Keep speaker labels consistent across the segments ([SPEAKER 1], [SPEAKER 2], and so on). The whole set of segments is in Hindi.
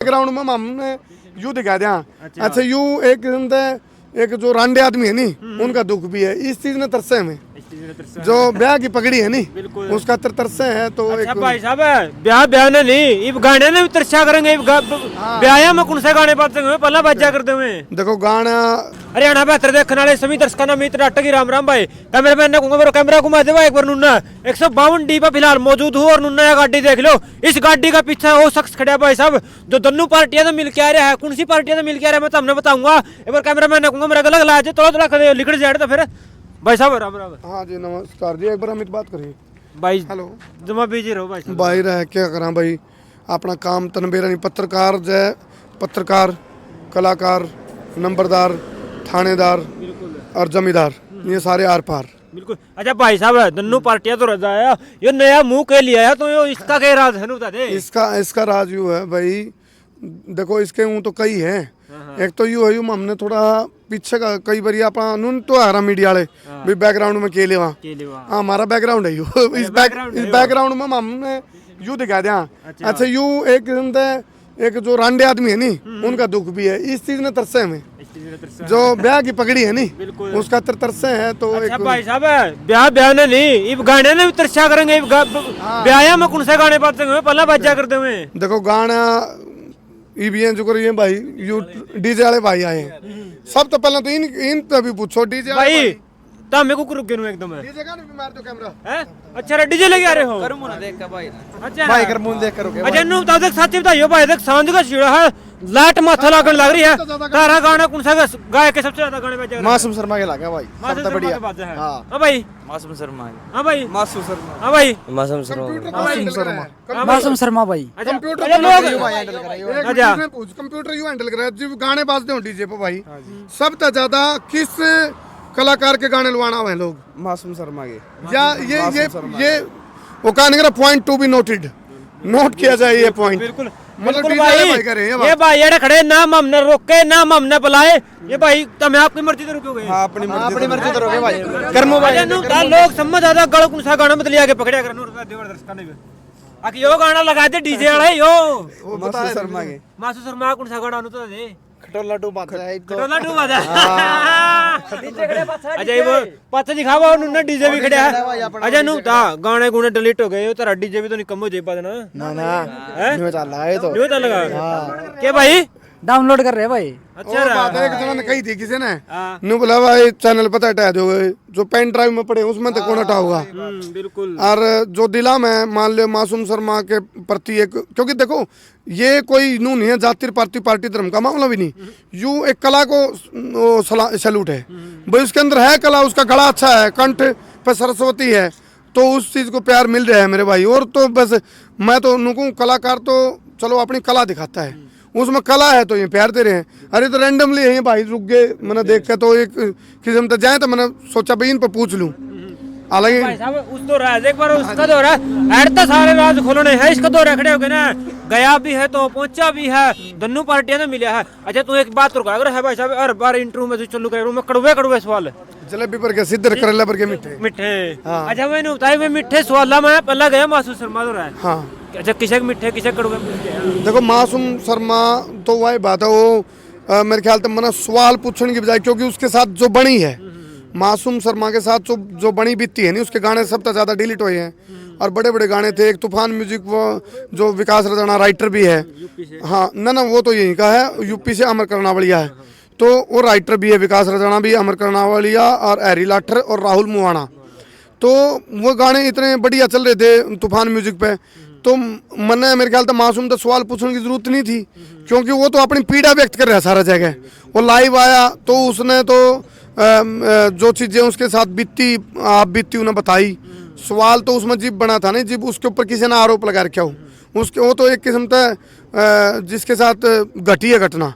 [SPEAKER 1] बैकग्राउंड में हमने यू दिखा दिया। अच्छा यू एक किस्म से एक जो रांडे आदमी है नी उनका दुख भी है, इस चीज ने तरसे हमें जो ब्याह की पगड़ी है नी उसका तरसे है। तो
[SPEAKER 2] अच्छा भाई साहब ब्याह ने नहीं इब गाने ने भी तरसा करेंगे ब्याह में कौन से गाने बातें पहला बाजा करते हुए
[SPEAKER 1] देखो गाना
[SPEAKER 2] हरियाणा बेहतर देखने वाले सभी दर्शकों ने मित्र अटकी राम राम भाई कैमरा मैन ने कहूंगा कैमरा घुमा दे एक बार नुन्ना 152 डी पर फिलहाल मौजूद हूँ और नुन्ना गाड़ी देख लो। इस गाड़ी का पीछे वो शख्स खड़ा भाई साहब जो दोनों पार्टियां तो मिल के आ रहा है। कौन सी पार्टियां तो मिल के आ रहा है मैं तुमने बताऊंगा। एक बार कैमरा मैन ने कहूंगा मेरा गला गला थोड़ा लिखड़ जाए तो फिर भाई साहब राम राम।
[SPEAKER 1] हाँ जी नमस्कार जी, एक बार अमित बात करिए
[SPEAKER 2] भाई।
[SPEAKER 1] हेलो
[SPEAKER 2] जमा बिजी रहो भाई
[SPEAKER 1] बाहर है क्या करा भाई, अपना काम तनबेरा नहीं, पत्रकार जय पत्रकार कलाकार नंबरदार थानेदार और जमींदार ये सारे आर पार
[SPEAKER 2] बिल्कुल। अच्छा भाई साहब दोनों पार्टियां तो रजा आया ये नया मुंह के लिए आया तो ये इसका क्या राज है बता दे।
[SPEAKER 1] इसका राज यू है भाई, देखो इसके ऊँ तो कई है। एक तो यू है यू हमने थोड़ा पीछे का कई बार अपना नून तो आ रहा मीडिया वाले भी बैकग्राउंड में केले वहाँ हमारा बैकग्राउंड है यू इस बैकग्राउंड में हमने यू दिखा दिया। अच्छा यू एक किस्म से एक जो रांडे आदमी है नी उनका दुख भी है, इस चीज ने तरसे हमें जो ब्याह की पगड़ी है नी उसका तरसे है। तो
[SPEAKER 2] अच्छा भाई साहब ब्याह ने नहीं इब गाने ने भी तरसा करेंगे ब्याह में कौन से गाने बातें पहला बाजा करते हुए
[SPEAKER 1] देखो गाना ईवीएन जो करिए भाई यू डीजे वाले भाई आए हैं। सब तो पहले तो इन पे भी पूछो डीजे
[SPEAKER 2] भाई ता मेरे को रुक गए एकदम है
[SPEAKER 1] डीजे का भी मार दो कैमरा
[SPEAKER 2] हैं। अच्छा डीजे लेके आ रहे हो
[SPEAKER 3] कर मुंह देख के भाई।
[SPEAKER 2] अच्छा
[SPEAKER 3] भाई कर मुंह देख करोगे।
[SPEAKER 2] अच्छा नु ता देख साथी बताइयो भाई देख सांझ का छीड़ा है लाइट माथा लागन लग रही है तारा गाना कौन सा गाय के सबसे ज्यादा गाने बजे
[SPEAKER 3] मासूम शर्मा के लगा भाई सबसे बढ़िया।
[SPEAKER 2] हां भाई
[SPEAKER 3] मासूम शर्मा।
[SPEAKER 2] हां भाई
[SPEAKER 3] मासूम शर्मा।
[SPEAKER 2] हां भाई
[SPEAKER 3] मासूम शर्मा।
[SPEAKER 1] मासूम
[SPEAKER 3] शर्मा भाई
[SPEAKER 1] कंप्यूटर कंप्यूटर यू हैंडल कर जो गाने बाजते हो डीजे पे भाई सबसे ज्यादा किस कलाकार के गाने लवाना हुए लोग
[SPEAKER 3] मासूम शर्मा के
[SPEAKER 1] या ये वो कहने point to be noted note किया जाए ये पॉइंट
[SPEAKER 2] बिल्कुल
[SPEAKER 1] मतलब
[SPEAKER 2] बिल्कुल
[SPEAKER 1] भाई
[SPEAKER 2] भाई ये भाई ये खड़े ना हमने रोके ना हमने बुलाए ये भाई तुम आपकी मर्जी से रुकोगे।
[SPEAKER 3] हां अपनी मर्जी से रुकोगे भाई कर्मो भाई
[SPEAKER 2] लोग समझ आता गल कौन सा गाना मतलब आके पकड़या कर देवदर्शक ने आके यो गाना लगा दे डीजे वाला यो
[SPEAKER 3] मासूम शर्मा के
[SPEAKER 2] मासूम शर्मा कौन सा गाना तो दे
[SPEAKER 3] खटोला टू बात है तो
[SPEAKER 2] खटोला टू बात है। अच्छा ये वो पाछे दिखावा उन्होंने डीजे भी खड़या है। अच्छा नु ता गाने गुने डिलीट हो गए तेरा डीजे भी तो नहीं कम हो जाए पादा ना
[SPEAKER 3] न्यू चल रहा है तो
[SPEAKER 2] न्यू चल लगा के भाई
[SPEAKER 3] डाउनलोड कर रहे हैं भाई।
[SPEAKER 1] अच्छा बात है एक जना ने कही थी किसी ने नु बोला भाई चैनल पता हटा दोगे जो पेन ड्राइव में पड़े उसमें तो कौन हटाओगा
[SPEAKER 2] बिल्कुल।
[SPEAKER 1] और जो दिला में मान लो मासूम शर्मा के प्रति एक क्योंकि देखो ये कोई नू नहीं है जाति पार्टी धर्म का मामला भी नहीं, यू एक कला को सैल्यूट है भाई उसके अंदर है कला, उसका गला अच्छा है, कंठ पे सरस्वती है तो उस चीज को प्यार मिल रहा है मेरे भाई। और तो बस मैं तो नुकूँ कलाकार तो चलो अपनी कला दिखाता है उसमें कला है तो ये प्यार दे रहे हैं। अरे तो रैंडमली यही भाई रुक गए मैंने देख के तो एक किस्म तक जाए तो मैंने सोचा भाई इन पर पूछ लूं। हालांकि
[SPEAKER 2] भाई साहब उस तो राज एक बार उसका दौरा ऐड तो सारे राज खोलने है इसका दौरा खड़े हो गए ना गया भी है तो पहुंचा भी है दोनों पार्टियां तो मिला है। अच्छा तू एक बात रुका अगर है भाई साहब हर बार इंटरव्यू में चलू करे मैं कड़वे सवाल
[SPEAKER 1] जलेबी पर के सिद्धर करेला पर के
[SPEAKER 2] मिठे। अच्छा मैंने बताया मैं मिठे सवाल में पहला गया मासूम शर्मा दौरा है।
[SPEAKER 1] हाँ
[SPEAKER 2] अच्छा किसे मिठे किसे कड़वे
[SPEAKER 1] देखो मासूम शर्मा तो वही बात है वो मेरे ख्याल तक मैंने सवाल पूछने की बजाय क्योंकि उसके साथ जो बनी है मासूम शर्मा के साथ जो बनी बीती है नहीं उसके गाने सबसे ज्यादा डिलीट हुए हैं और बड़े बड़े गाने थे। एक तूफान म्यूजिक वो जो विकास रजाना राइटर भी है हाँ ना वो तो यहीं का है यूपी से अमर करनावलिया है तो वो राइटर भी है विकास रजाना भी अमर करनावलिया और हैरी लाठर और राहुल मुवाना तो वो गाने इतने बढ़िया चल रहे थे तूफान म्यूजिक पे तो मैंने मेरे ख्याल से मासूम तो सवाल पूछने की जरूरत नहीं थी क्योंकि वो तो अपनी पीड़ा व्यक्त कर रहा है सारा जगह। वो लाइव आया तो उसने तो जो चीज़ें उसके साथ बीती उन्हें बताई। सवाल तो उसमें जिप बना था नहीं जिप उसके ऊपर किसी ने आरोप लगा रखा हो उसके वो तो एक किस्म का जिसके साथ घटी है घटना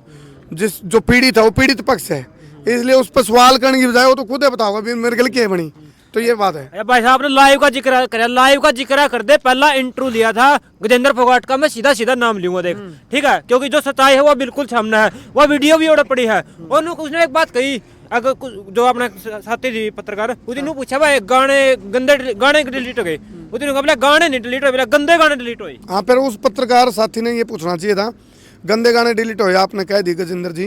[SPEAKER 1] जिस जो पीड़ित था वो पीड़ित पक्ष है इसलिए उस पर सवाल करने की बजाय वो तो खुद ही बताओगा मेरे गल क्या बनी तो ये बात है।
[SPEAKER 2] भाई साहब ने लाइव का जिक्र कर दे पहला इंटरव्यू लिया था गजेंद्र फोगाट का मैं सीधा नाम लूंगा देख ठीक है क्योंकि जो सच्चाई है वो बिल्कुल सामने है वो वीडियो भी ओढ़ पड़ी है। और उसने एक बात कही अगर जो अपने साथी थी पत्रकार उसने पूछा भाई गाने डिलीट हो गए उसने बोला गाने नहीं डिलीट हुए गंदे गाने डिलीट हुए।
[SPEAKER 1] हाँ फिर उस पत्रकार साथी ने ये पूछना चाहिए था गंदे गाने डिलीट हुए आपने कह दी गजेंद्र जी,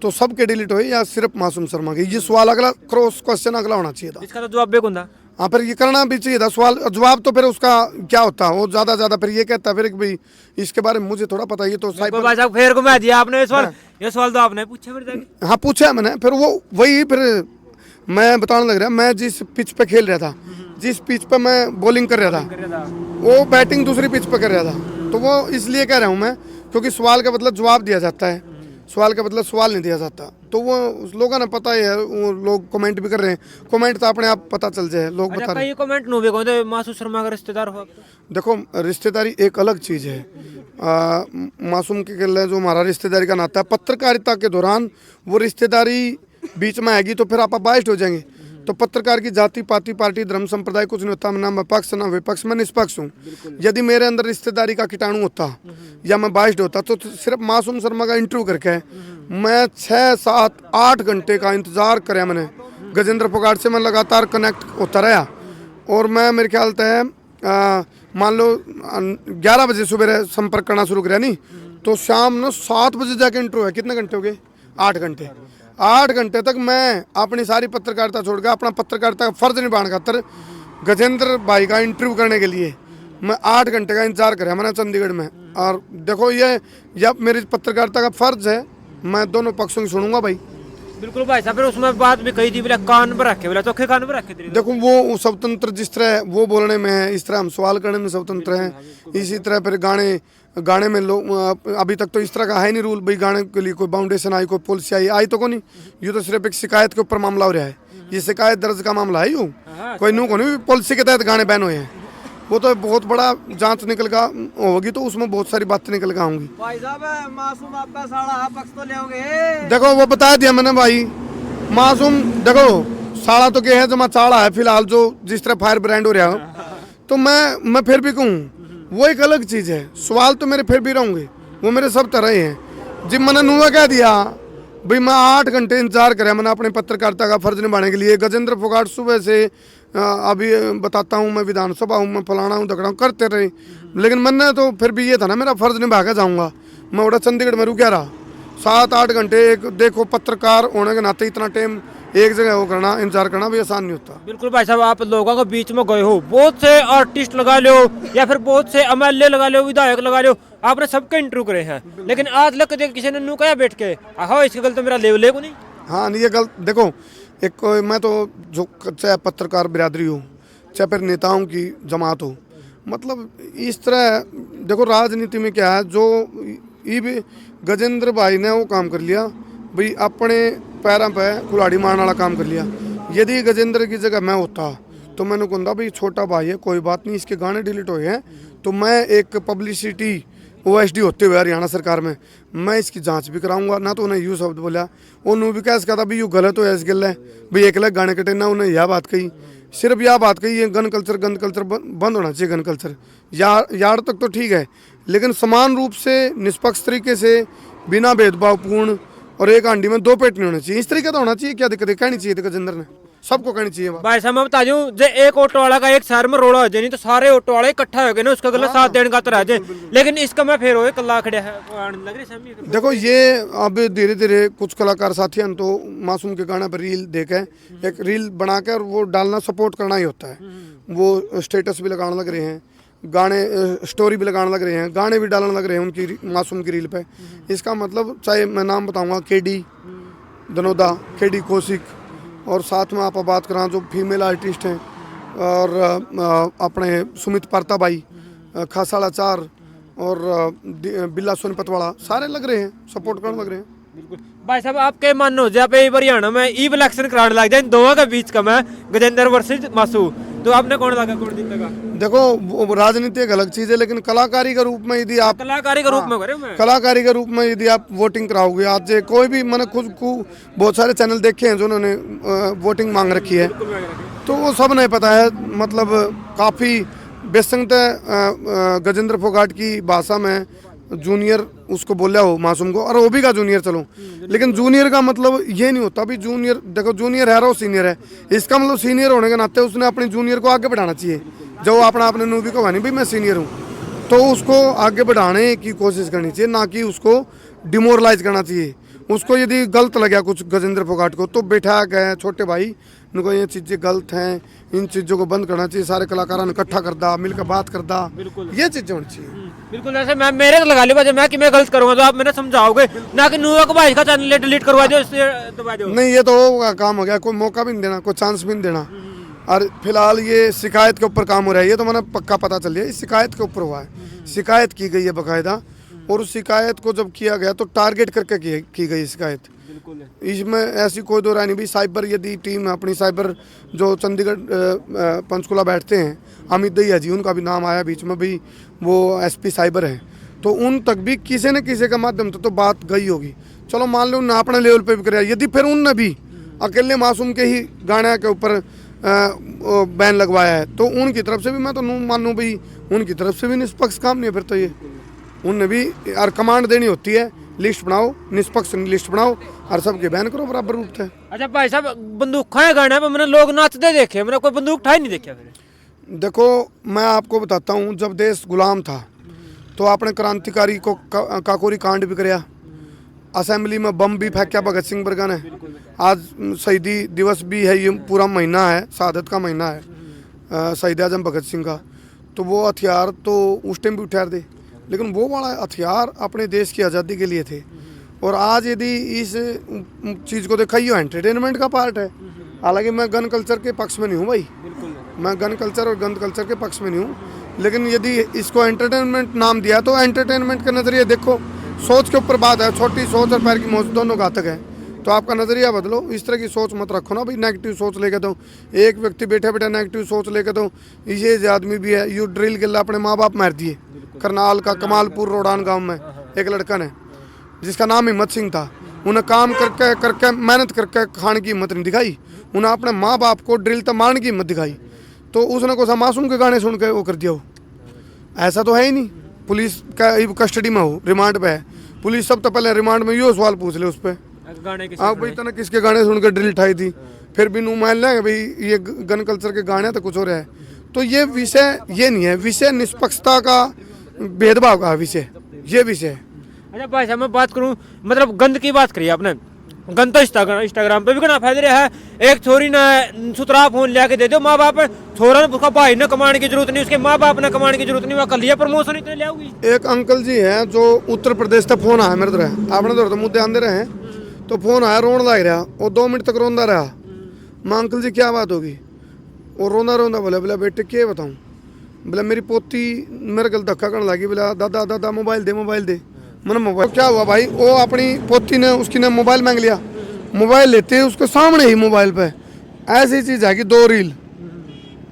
[SPEAKER 1] तो सबके डिलीट हुए या सिर्फ मासूम शर्मा के? ये सवाल अगला क्रॉस क्वेश्चन अगला होना चाहिए था।
[SPEAKER 2] इसका तो जवाब बेक होता।
[SPEAKER 1] हाँ, फिर ये करना भी चाहिए था सवाल जवाब। तो फिर उसका क्या होता, वो ज्यादा फिर ये कहता फिर कि भाई इसके बारे में मुझे थोड़ा पता, ये तो
[SPEAKER 2] को भाई साहब फेर घुमा दिया आपने ये सवाल तो आपने पूछा फिर जाके।
[SPEAKER 1] हाँ पूछा मैंने, फिर वो वही फिर मैं बताने लग रहा, मैं जिस पिच पे खेल रहा था, जिस पिच पे मैं बॉलिंग कर रहा था, वो बैटिंग दूसरी पिच पे कर रहा था। तो वो इसलिए कह रहा हूँ मैं, क्योंकि सवाल का बदला जवाब दिया जाता है, सवाल का बदला सवाल नहीं दिया जाता। तो वो लोगों ने पता ही है, वो लोग कमेंट भी कर रहे हैं, कमेंट तो अपने आप पता चल जाए, लोग बता रहे हैं।
[SPEAKER 2] कमेंट नो भी कहते मासूम शर्मा का रिश्तेदार हो आप तो?
[SPEAKER 1] देखो रिश्तेदारी एक अलग चीज़ है। मासूम के गले जो हमारा रिश्तेदारी का नाता है, पत्रकारिता के दौरान वो रिश्तेदारी बीच में आएगी तो फिर आप बाइस्ट हो जाएंगे। तो पत्रकार की जाति पाति पार्टी धर्म संप्रदाय कुछ नहीं होता, ना मैं पक्ष ना विपक्ष, मैं निष्पक्ष हूँ। यदि मेरे अंदर रिश्तेदारी का कीटाणु होता या मैं बाइस्ट होता तो सिर्फ मासूम शर्मा का इंटरव्यू करके मैं 6, 7, 8 घंटे का इंतजार कराया मैंने। गजेंद्र फोगाट से मैं लगातार कनेक्ट होता रहा और मैं मेरे ख्याल है मान लो 11 बजे सुबह संपर्क करना शुरू कराया नहीं तो शाम न 7 बजे जाके इंटरव्यू है। कितने घंटे हो गए? 8 घंटे। 8 घंटे तक मैं अपनी सारी पत्रकारिता छोड़ के अपना पत्रकारिता का फर्ज निभाने खातर गजेंद्र भाई का इंटरव्यू करने के लिए मैं 8 घंटे का इंतजार कराया मैंने चंडीगढ़ में। और देखो ये जब मेरी पत्रकारिता का फर्ज है, मैं दोनों पक्षों की सुनूंगा भाई।
[SPEAKER 2] बिल्कुल भाई साहब, फिर उसमें बात भी कही थी, बोला कान पर रखे, बोला चौखे कान पर रखे।
[SPEAKER 1] देखो वो स्वतंत्र जिस तरह वो बोलने में है, इस तरह हम सवाल करने में स्वतंत्र हैं। इसी तरह फिर गाने में लोग अभी तक तो इस तरह का है नहीं रूल भाई गाने के लिए कोई बाउंडेशन आई, कोई पॉलिसी आई तो कोई नहीं। ये तो सिर्फ एक शिकायत के ऊपर मामला हो रहा है, ये शिकायत दर्ज का मामला है। यूँ कोई नू को नहीं पॉलिसी के तहत गाने बैन हुए हैं। वो तो बहुत बड़ा जांच निकल का होगी तो उसमें बहुत सारी बातें निकल का होंगी।
[SPEAKER 3] भाई साहब मासूम आपका साड़ा पक्ष तो ले
[SPEAKER 1] देखो वो बता दिया मैंने भाई, मासूम देखो साड़ा तो क्या है जमा चाड़ा है फिलहाल जो जिस तरह फायर ब्रांड हो रहा हो। तो मैं फिर भी कहूँ वो एक अलग चीज़ है। सवाल तो मेरे फिर भी रहूँगे, वो मेरे सब तरह हैं। जब मैंने नुआ कह दिया भाई मैं 8 घंटे इंतजार कराया मैंने अपने पत्रकारिता का फर्ज निभाने के लिए। गजेंद्र फोगाट सुबह से अभी बताता हूँ मैं विधानसभा हूँ, मैं फलाना हूँ दकड़ा हूँ करते रहे, लेकिन मैंने तो फिर भी ये था ना मेरा फर्ज निभा के जाऊँगा। मैं उड़ा चंडीगढ़ में रुक रहा 7-8 घंटे। एक देखो पत्रकार होने के नाते इतना टाइम एक जगह वो करना इंतजार करना भी आसान नहीं होता।
[SPEAKER 2] बिल्कुल भाई साहब, आप लोगों के बीच में गए हो, बहुत से आर्टिस्ट लगा लो या फिर बहुत से MLA लगा लो, विधायक लगा लो, आपने सबके इंटरव्यू करे हैं, लेकिन आज लग किसी ने नू कहा बैठ के हाँ इसकी गल तो मेरा लेवल को नहीं।
[SPEAKER 1] हाँ नहीं ये गलत। देखो एक मैं तो जो चाहे पत्रकार बिरादरी हो चाहे फिर नेताओं की जमात हो, मतलब इस तरह देखो राजनीति में क्या है, जो ये भी गजेंद्र भाई ने वो काम कर लिया भाई, अपने पैरों पे कुल्हाड़ी मारने वाला काम कर लिया। यदि गजेंद्र की जगह मैं होता तो मैंने कहता भाई छोटा भाई है कोई बात नहीं, इसके गाने डिलीट हुए हैं तो मैं एक पब्लिसिटी OSD होते हुए हरियाणा सरकार में मैं इसकी जांच भी कराऊंगा ना। तो उन्हें यूँ शब्द बोला, उन्होंने भी कैसे कहा भाई यूँ गलत हो इस गल है भाई 1 लाख गाने कटे ना, उन्हें यह बात कही, सिर्फ यह बात कही ये गन कल्चर बंद होना चाहिए। गन कल्चर यार्ड तक तो ठीक है, लेकिन समान रूप से निष्पक्ष तरीके से बिना भेदभावपूर्ण और एक हांडी में 2 पेट नहीं होना चाहिए, इस तरीके का होना चाहिए। क्या दिक्कत है? कहनी चाहिए थी गजेंद्र ने, सबको कहनी चाहिए।
[SPEAKER 2] भाई साहब मैं बता दूं, जो एक ऑटो वाला का एक शहर में रोड़ा हो जाए नहीं तो सारे ऑटो वाले इकट्ठा हो गए ना उसका गलत साथ देने का तरह जाए, लेकिन इसका मैं फिर हो कल्ला खड़े है लग रही।
[SPEAKER 1] देखो ये अब धीरे धीरे कुछ कलाकार साथी हैं तो मासूम के गाने पर रील देखे, एक रील बनाकर वो डालना सपोर्ट करना ही होता है। वो स्टेटस भी लगाने लग रहे हैं, गाने स्टोरी भी लगाने लग रहे हैं, गाने भी डालने लग रहे हैं उनकी मासूम की रील पे। इसका मतलब चाहे मैं नाम बताऊंगा KD दनोदा, KD कौशिक, और साथ में आप बात करा जो फीमेल आर्टिस्ट हैं और अपने सुमित पारता भाई, खासाला 4 और बिल्ला सोनीपत वाला, सारे लग रहे हैं सपोर्ट करने लग रहे हैं।
[SPEAKER 2] बिल्कुल भाई साहब, आपके मानो जब हरियाणा में ई इलेक्शन कराने लग जाए दोनों के बीच का मैं गजेंद्र वर्सेस मासू, तो आपने कौन लगा कौन जीतेगा?
[SPEAKER 1] देखो राजनीति एक अलग चीज है, लेकिन कलाकारी के रूप में यदि आप
[SPEAKER 2] कलाकारी के रूप में करे मैं
[SPEAKER 1] कलाकारी के रूप में यदि आप वोटिंग कराओगे, आज कोई भी मैंने खुद को बहुत सारे चैनल देखे हैं जिन्होंने वोटिंग मांग रखी है, तो वो सब नहीं पता है। मतलब काफ़ी बेसंगत गजेंद्र फोगाट की भाषा में जूनियर उसको बोला हो मासूम को, और वो भी का जूनियर चलो, लेकिन जूनियर का मतलब ये नहीं होता भी जूनियर, देखो जूनियर है और सीनियर है, इसका मतलब सीनियर होने के नाते उसने अपने जूनियर को आगे बढ़ाना चाहिए। जो अपना अपने नूबी को कहनी भाई मैं सीनियर हूँ, तो उसको आगे बढ़ाने की कोशिश करनी चाहिए, ना कि उसको डिमोरलाइज करना चाहिए उसको। यदि गलत लगा कुछ गजेंद्र फोगाट को तो बैठा गए छोटे भाई उनको ये चीज़ें गलत हैं, इन चीज़ों को बंद करना चाहिए, सारे कलाकारों ने इकट्ठा कर दा, मिलकर बात कर दा, ये चीज़ें होनी चाहिए।
[SPEAKER 2] बिल्कुल ऐसे मैं मेरे को लगा ली वजह मैं कि मैं गलत करूंगा तो आप मैंने समझाओगे ना कि नुआ को भाई का चैनल डिलीट करवा दो इससे दबा दो।
[SPEAKER 1] नहीं ये तो काम हो गया, कोई मौका भी नहीं देना, कोई चांस भी नहीं देना। और फिलहाल ये शिकायत के ऊपर काम हो रहा है, ये तो मैंने पक्का पता चल गया इस शिकायत के ऊपर हुआ है, शिकायत की गई है बाकायदा। और उस शिकायत को जब किया गया तो टारगेट करके की गई शिकायत, इसमें ऐसी कोई दो राय नहीं भी। साइबर यदि टीम अपनी साइबर जो चंडीगढ़ पंचकुला बैठते हैं अमित दहिया जी, उनका भी नाम आया बीच में भी, वो एसपी साइबर है, तो उन तक भी किसी न किसी के माध्यम से तो बात गई होगी। चलो मान लो उन्हें अपने लेवल पे भी कराया, यदि फिर उनने भी अकेले मासूम के ही गाने के ऊपर बैन लगवाया है तो उनकी तरफ से भी मैं तो मानूँ भाई उनकी तरफ से भी निष्पक्ष काम नहीं है। फिर तो ये उनने भी और कमांड देनी होती है, लिस्ट बनाओ, निष्पक्ष लिस्ट बनाओ और सबके बैन करो बराबर रूप से।
[SPEAKER 2] अच्छा भाई साहब बंदूक खाए गाने पे मैंने लोग नाचते देखे, मैंने कोई बंदूक उठाई नहीं देखा फिर।
[SPEAKER 1] देखो मैं आपको बताता हूँ, जब देश गुलाम था तो आपने क्रांतिकारी को काकोरी कांड भी कराया, असेंबली में बम भी फेंका भगत सिंह बरगा ने। आज शहीदी दिवस भी है, ये पूरा महीना है, शहादत का महीना है शहीद आजम भगत सिंह का, तो वो हथियार तो उस टाइम भी उठा दे, लेकिन वो वाला हथियार अपने देश की आज़ादी के लिए थे। और आज यदि इस चीज़ को देखा, ये एंटरटेनमेंट का पार्ट है। हालांकि मैं गन कल्चर के पक्ष में नहीं हूँ भाई, मैं गन कल्चर और गन कल्चर के पक्ष में नहीं हूँ, लेकिन यदि इसको एंटरटेनमेंट नाम दिया तो एंटरटेनमेंट का नज़रिया देखो, सोच के ऊपर बात है, छोटी सोच और पैर की मौत दोनों घातक है, तो आपका नज़रिया बदलो। इस तरह की सोच मत रखो ना भाई, नेगेटिव सोच लेके तो एक व्यक्ति बैठे बैठे नेगेटिव सोच लेके तो ये आदमी भी है, यू ड्रिल के अपने माँ बाप मार दिए। करनाल का कमालपुर रोडान गांव में एक लड़का ने जिसका नाम हिम्मत सिंह था, उन्हें काम करके मेहनत करके खाने की हिम्मत नहीं दिखाई, उन्हें अपने माँ बाप को ड्रिल तो मारने की हिम्मत दिखाई, तो उसने को मासूम के गाने सुन के वो कर दिया हो। ऐसा तो है ही नहीं, पुलिस का कस्टडी में हो, रिमांड पे है, पुलिस सब तो पहले रिमांड में यो सवाल पूछ ले उस पर, हाँ भाई तने किसके गाने सुन के ड्रिल उठाई थी, फिर भी नू मान लेंगे भाई ये गन कल्चर के गाने तो कुछ हो रहा है। तो ये विषय ये नहीं है, विषय निष्पक्षता का भेदभाव का विषय, ये विषय है।
[SPEAKER 2] अच्छा भाई साहब मैं बात करूं, मतलब गंद की बात करी आपने, गंद तो इंस्टाग्राम पे भी करना फायदे रहा है। एक छोरी ने सुतरा फोन लिया के दे दो माँ बाप, छोरा ने उसका भाई ने कमाने की जरूरत नहीं, उसके माँ बाप ने कमाने की जरूरत नहीं, वह कर लिया प्रमोशन इतने ले आओगी।
[SPEAKER 1] एक अंकल जी हैं जो उत्तर प्रदेश से फोन आया मेरे तरह, आपने तो मुद्दे आंदे रहे हैं, तो फोन आया, रोन लग रहा और 2 मिनट तक रोंदा रहा। मैं अंकल जी क्या बात होगी, और रोंदा रोंदा बोला बेटे क्या बताऊँ, बोला मेरी पोती मेरे गल धक्का करने लगी, बोला दादा दादा मोबाइल दे मोबाइल दे। मैंने मोबाइल क्या हुआ भाई, वो अपनी पोती ने उसकी ने मोबाइल मांग लिया, मोबाइल लेते हैं उसके सामने ही मोबाइल पे ऐसी चीज़ है कि 2 रील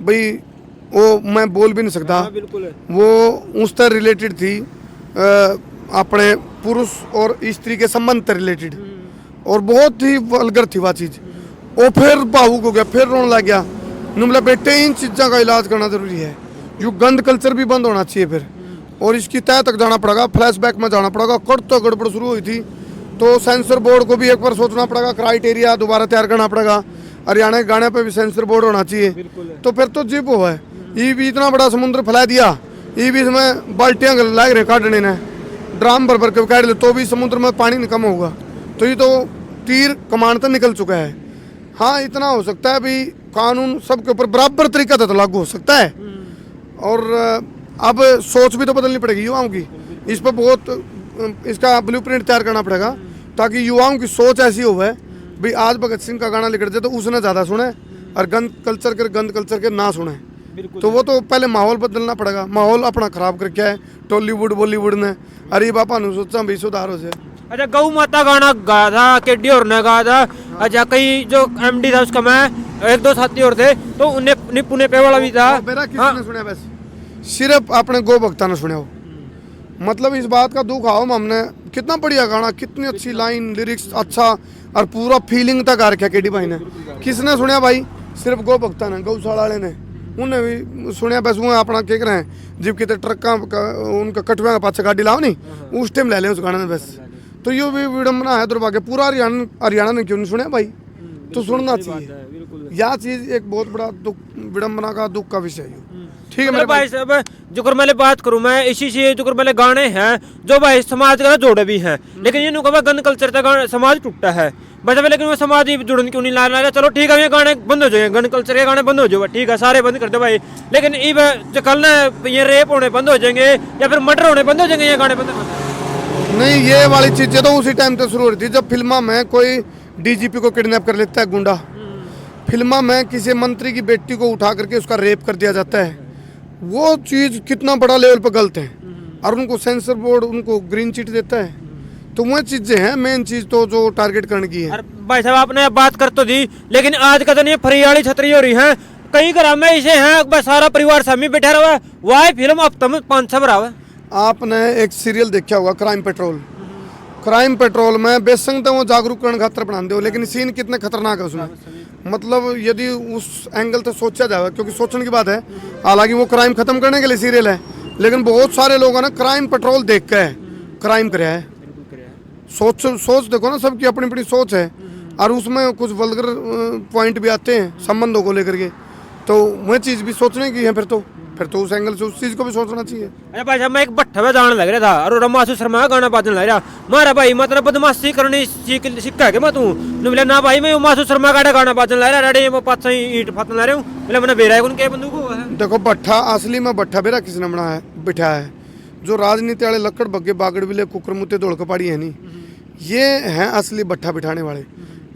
[SPEAKER 1] भाई, वो मैं बोल भी नहीं सकता, वो उससे रिलेटेड थी अपने पुरुष और स्त्री के संबंध से रिलेटेड, और बहुत ही वल्गर थी वह चीज़। वो फिर भावुक हो गया, फिर रोने लग गया, बोला बेटे इन चीज़ों का इलाज करना जरूरी है, यू गंद कल्चर भी बंद होना चाहिए फिर, और इसकी तय तक जाना पड़ेगा, फ्लैशबैक में जाना पड़ेगा। कट तो गड़बड़ शुरू हुई थी तो सेंसर बोर्ड को भी एक बार सोचना पड़ेगा, क्राइटेरिया दोबारा तैयार करना पड़ेगा, हरियाणा के गाने पे भी सेंसर बोर्ड होना चाहिए, तो फिर तो जिप हुआ है। ये भी इतना बड़ा समुद्र फैला दिया, ये भी इसमें बाल्टियाँ लाग रहे काटने ने, ड्राम भर भर के काट ले तो भी समुद्र में पानी नहीं कम होगा, तो ये तो तीर कमान तक निकल चुका है। हाँ इतना हो सकता है भाई, कानून सबके ऊपर बराबर तरीका तो लागू हो सकता है, और अब सोच भी तो बदलनी पड़ेगी युवाओं की, इस पर बहुत इसका ब्लूप्रिंट तैयार करना पड़ेगा ताकि युवाओं की सोच ऐसी हो भाई आज भगत सिंह का गाना लिख जाए तो उसने ज़्यादा सुने और गंद कल्चर के ना सुने, तो वो तो पहले माहौल बदलना पड़ेगा। माहौल अपना खराब करके है टॉलीवुड बॉलीवुड ने, अरे बापा नु सोचा भाई सुधार हो जाए।
[SPEAKER 2] अच्छा गौ माता गाना गाया था केडी और ने गाया था, अच्छा कई जो एमडी था उसका मैं 1-2 साथी और थे, तो उन्हें पुणे पे वाला भी था।
[SPEAKER 1] मेरा किसने सुना बस, सिर्फ अपने गो भक्ता ने सुना हो, मतलब इस बात का दुख आओ हमने, कितना बढ़िया गाना, कितनी अच्छी लाइन लिरिक्स अच्छा और पूरा फीलिंग तक आ रखा केडी भाई ने, किसने सुना भाई, सिर्फ गो भक्ता ने, गौशाला वाले ने, उन्हें भी सुनिया बस। वो अपना क्या करें जब कितने ट्रक का उनका कटवा का पाछे गाड़ी लाओ नहीं, उस टाइम ले लें उस गाने में बस, तो ये भी विडम्बना है दुर्भाग्य। पूरा हरियाणा ने क्यों नहीं सुना भाई, तो सुनना चाहिए। यह चीज़ एक बहुत बड़ा दुख, विडम्बना का दुख का विषय है। ठीक है
[SPEAKER 2] मतलब
[SPEAKER 1] मेरे
[SPEAKER 2] भाई साहब जो कर मैं बात करूं मैं इसी से जो कर मैं गाने हैं जो भाई समाज का जोड़े भी हैं, लेकिन ये नुका गन कल्चर का समाज टूटा है बस। लेकिन वो समाज ही जुड़न क्यों नहीं ला रहा? चलो ठीक है, ये गाने बंद हो जाएंगे, गन कल्चर के गाने बंद हो जाए, ठीक है सारे बंद कर दो भाई। लेकिन जो कल ना ये रेप होने बंद हो जाएंगे या फिर मर्डर होने बंद हो जाएंगे, ये गाने बंद
[SPEAKER 1] नहीं, ये वाली चीजें तो उसी टाइम पे शुरू हो रही थी जब फिल्मा में कोई डीजीपी को किडनैप कर लेता है गुंडा, फिल्मा में किसी मंत्री की बेटी को उठा करके उसका रेप कर दिया जाता है। वो चीज कितना बड़ा लेवल पर गलत है और उनको सेंसर बोर्ड उनको ग्रीन चिट देता है। तो वो चीजें हैं मेन चीज तो जो टारगेट करने की है।
[SPEAKER 2] भाई साहब आपने बात कर तो दी, लेकिन आज का दिन ये फरियाली छतरी हो रही है कई घर में इसे हैं बस सारा परिवार सामने बैठा रहा है। वह फिल्म अब तक 500 बराबर है।
[SPEAKER 1] आपने एक सीरियल देखा होगा क्राइम पेट्रोल, क्राइम पेट्रोल में बेसंग तो वो जागरूक करने खातर बना दो, लेकिन सीन कितने खतरनाक है उसमें। मतलब यदि उस एंगल से सोचा जाए, क्योंकि सोचने की बात है, हालांकि वो क्राइम खत्म करने के लिए सीरियल है, लेकिन बहुत सारे लोगों ने क्राइम पेट्रोल देख के क्राइम कराया है। सोच देखो ना, सबकी अपनी अपनी सोच है और उसमें कुछ वल्गर पॉइंट भी आते हैं संबंधों को लेकर के, तो वह चीज़ भी सोचने की है। फिर तो उस एंगल से उस चीज़ को भी सोचना चाहिए।
[SPEAKER 2] अरे भाई साहब मैं एक भट्ठा में जाने लग रहा था और रमासु शर्मा का गाना बाजने लग रहा मारा भाई मतलब बदमाशी करनी सीखा है कि मैं तू बोला ना भाई मैं मासू शर्मा का गाना बाजने लग रहा रेडी पास से ईंट फतने लग रहा हूँ बोले मैंने बेरा है उनके बंदूक है।
[SPEAKER 1] देखो भट्ठा असली में भट्ठा बेरा किसने बनाया बिठाया है? जो राजनीति वाले लक्कड़ बग्गे बागड़ बिले कुकर मुत्ते दौड़ कपाड़ी है नहीं, ये हैं असली भट्ठा बिठाने वाले।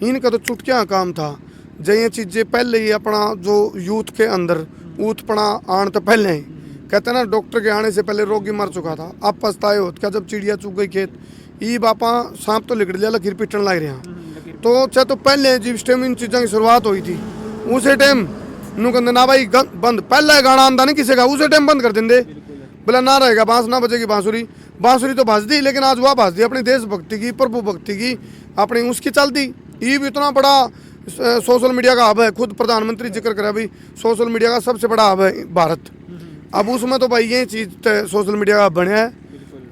[SPEAKER 1] इनका तो चुटकियाँ काम था जो ये चीज़ें पहले ही अपना जो यूथ के अंदर ऊतपना आने तो पहले ही कहते हैं ना, डॉक्टर के आने से पहले रोगी मर चुका था, अब पछताए होत क्या जब चिड़िया चुग गई खेत। ई बापा सांप तो लिकड़ लिया लकीर पिटन लग रहा तो चाहे तो पहले जिस टाइम इन चीज़ों की शुरुआत हुई थी उसे टाइम नू कहते ना भाई बंद, पहले गाना आंदा नहीं किसी का उसे टाइम बंद कर देंगे, बोला ना रहेगा बांस ना बजेगी बांसुरी। बांसुरी तो भाज दी, लेकिन आज वह भाज दी अपनी देशभक्ति की, प्रभु भक्ति की, अपनी उसकी चलती। ये भी इतना बड़ा सोशल मीडिया का हब है, खुद प्रधानमंत्री जिक्र करे भाई सोशल मीडिया का सबसे बड़ा हब है भारत। अब उसमें तो भाई ये चीज सोशल मीडिया का बनया है,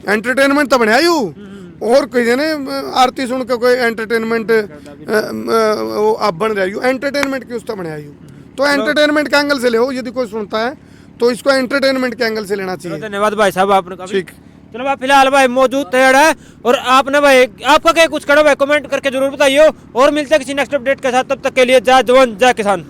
[SPEAKER 1] एंटरटेनमेंट तो बनया यू और कहीं ने आरती सुन के कोई एंटरटेनमेंट अब बन रहा है एंटरटेनमेंट की उसका बनया यू। तो एंटरटेनमेंट के एंगल से ले हो, यदि कोई सुनता है तो इसको एंटरटेनमेंट के एंगल से लेना चाहिए।
[SPEAKER 2] धन्यवाद भाई साहब आपने
[SPEAKER 1] ठीक।
[SPEAKER 2] चलो भाई फिलहाल भाई मौजूद तैयार है और आपने भाई आपका क्या कुछ करो भाई कमेंट करके जरूर बताइए और मिलते हैं किसी नेक्स्ट अपडेट के साथ, तब तक के लिए जय जवान जय किसान।